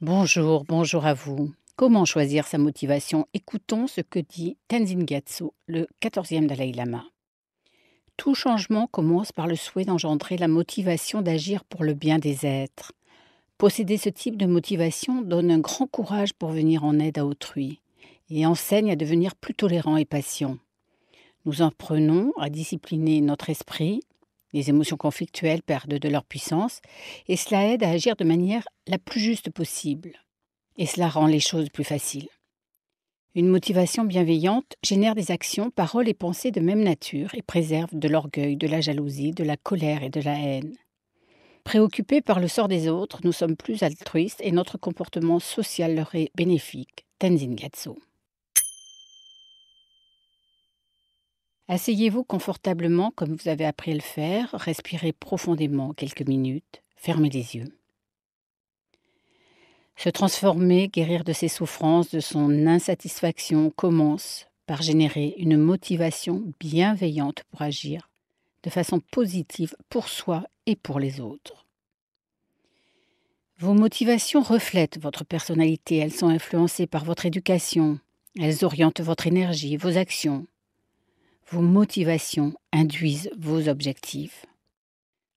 Bonjour, bonjour à vous. Comment choisir sa motivation? Écoutons ce que dit Tenzin Gyatso, le 14e Dalai Lama. Tout changement commence par le souhait d'engendrer la motivation d'agir pour le bien des êtres. Posséder ce type de motivation donne un grand courage pour venir en aide à autrui et enseigne à devenir plus tolérant et patient. Nous apprenons à discipliner notre esprit, les émotions conflictuelles perdent de leur puissance et cela aide à agir de manière la plus juste possible. Et cela rend les choses plus faciles. Une motivation bienveillante génère des actions, paroles et pensées de même nature et préserve de l'orgueil, de la jalousie, de la colère et de la haine. Préoccupés par le sort des autres, nous sommes plus altruistes et notre comportement social leur est bénéfique. Tenzin Gyatso. Asseyez-vous confortablement comme vous avez appris à le faire, respirez profondément quelques minutes, fermez les yeux. Se transformer, guérir de ses souffrances, de son insatisfaction, commence par générer une motivation bienveillante pour agir de façon positive pour soi et pour les autres. Vos motivations reflètent votre personnalité, elles sont influencées par votre éducation, elles orientent votre énergie, vos actions. Vos motivations induisent vos objectifs.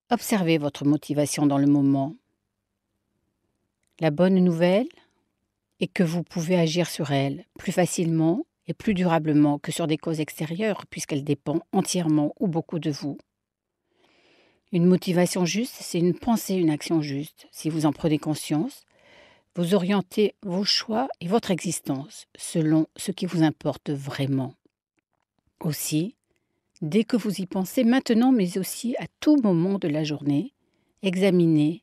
Observez votre motivation dans le moment. La bonne nouvelle est que vous pouvez agir sur elle plus facilement et plus durablement que sur des causes extérieures puisqu'elle dépend entièrement ou beaucoup de vous. Une motivation juste, c'est une pensée, une action juste. Si vous en prenez conscience, vous orientez vos choix et votre existence selon ce qui vous importe vraiment. Aussi, dès que vous y pensez maintenant mais aussi à tout moment de la journée, examinez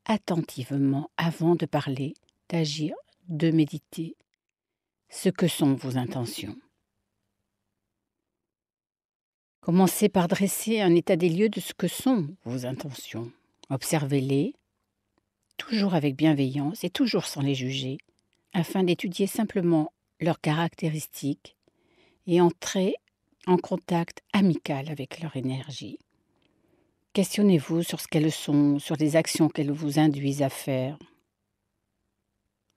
attentivement avant de parler, d'agir, de méditer. Ce que sont vos intentions. Commencez par dresser un état des lieux de ce que sont vos intentions. Observez-les, toujours avec bienveillance et toujours sans les juger, afin d'étudier simplement leurs caractéristiques et entrer en contact amical avec leur énergie. Questionnez-vous sur ce qu'elles sont, sur les actions qu'elles vous induisent à faire.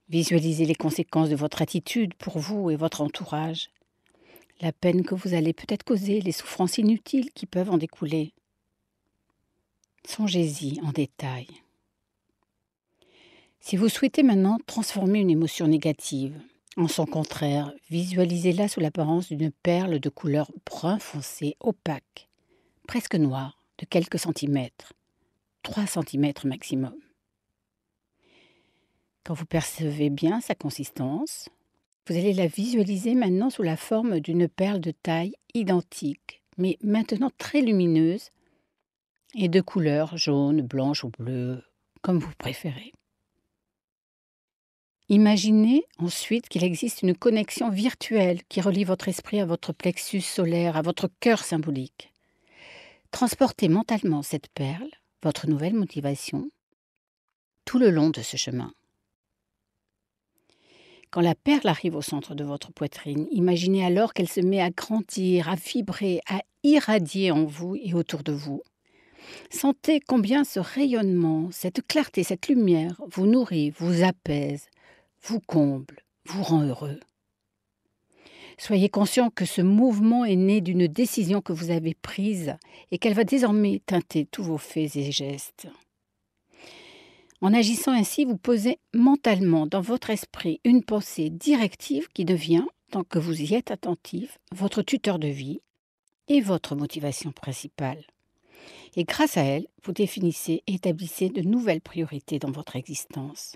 Visualisez les conséquences de votre attitude pour vous et votre entourage. La peine que vous allez peut-être causer, les souffrances inutiles qui peuvent en découler. Songez-y en détail. Si vous souhaitez maintenant transformer une émotion négative en son contraire, visualisez-la sous l'apparence d'une perle de couleur brun foncé, opaque, presque noire, de quelques centimètres, 3 centimètres maximum. Quand vous percevez bien sa consistance, vous allez la visualiser maintenant sous la forme d'une perle de taille identique, mais maintenant très lumineuse et de couleur jaune, blanche ou bleue, comme vous préférez. Imaginez ensuite qu'il existe une connexion virtuelle qui relie votre esprit à votre plexus solaire, à votre cœur symbolique. Transportez mentalement cette perle, votre nouvelle motivation, tout le long de ce chemin. Quand la perle arrive au centre de votre poitrine, imaginez alors qu'elle se met à grandir, à vibrer, à irradier en vous et autour de vous. Sentez combien ce rayonnement, cette clarté, cette lumière vous nourrit, vous apaise, vous comble, vous rend heureux. Soyez conscient que ce mouvement est né d'une décision que vous avez prise et qu'elle va désormais teinter tous vos faits et gestes. En agissant ainsi, vous posez mentalement dans votre esprit une pensée directive qui devient, tant que vous y êtes attentif, votre tuteur de vie et votre motivation principale. Et grâce à elle, vous définissez et établissez de nouvelles priorités dans votre existence.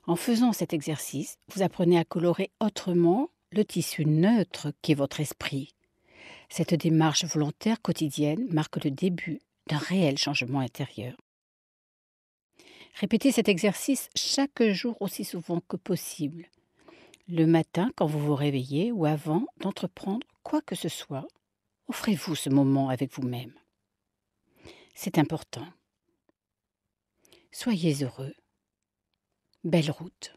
En faisant cet exercice, vous apprenez à colorer autrement le tissu neutre qu'est votre esprit. Cette démarche volontaire quotidienne marque le début d'un réel changement intérieur. Répétez cet exercice chaque jour aussi souvent que possible. Le matin, quand vous vous réveillez ou avant d'entreprendre quoi que ce soit, offrez-vous ce moment avec vous-même. C'est important. Soyez heureux. Belle route.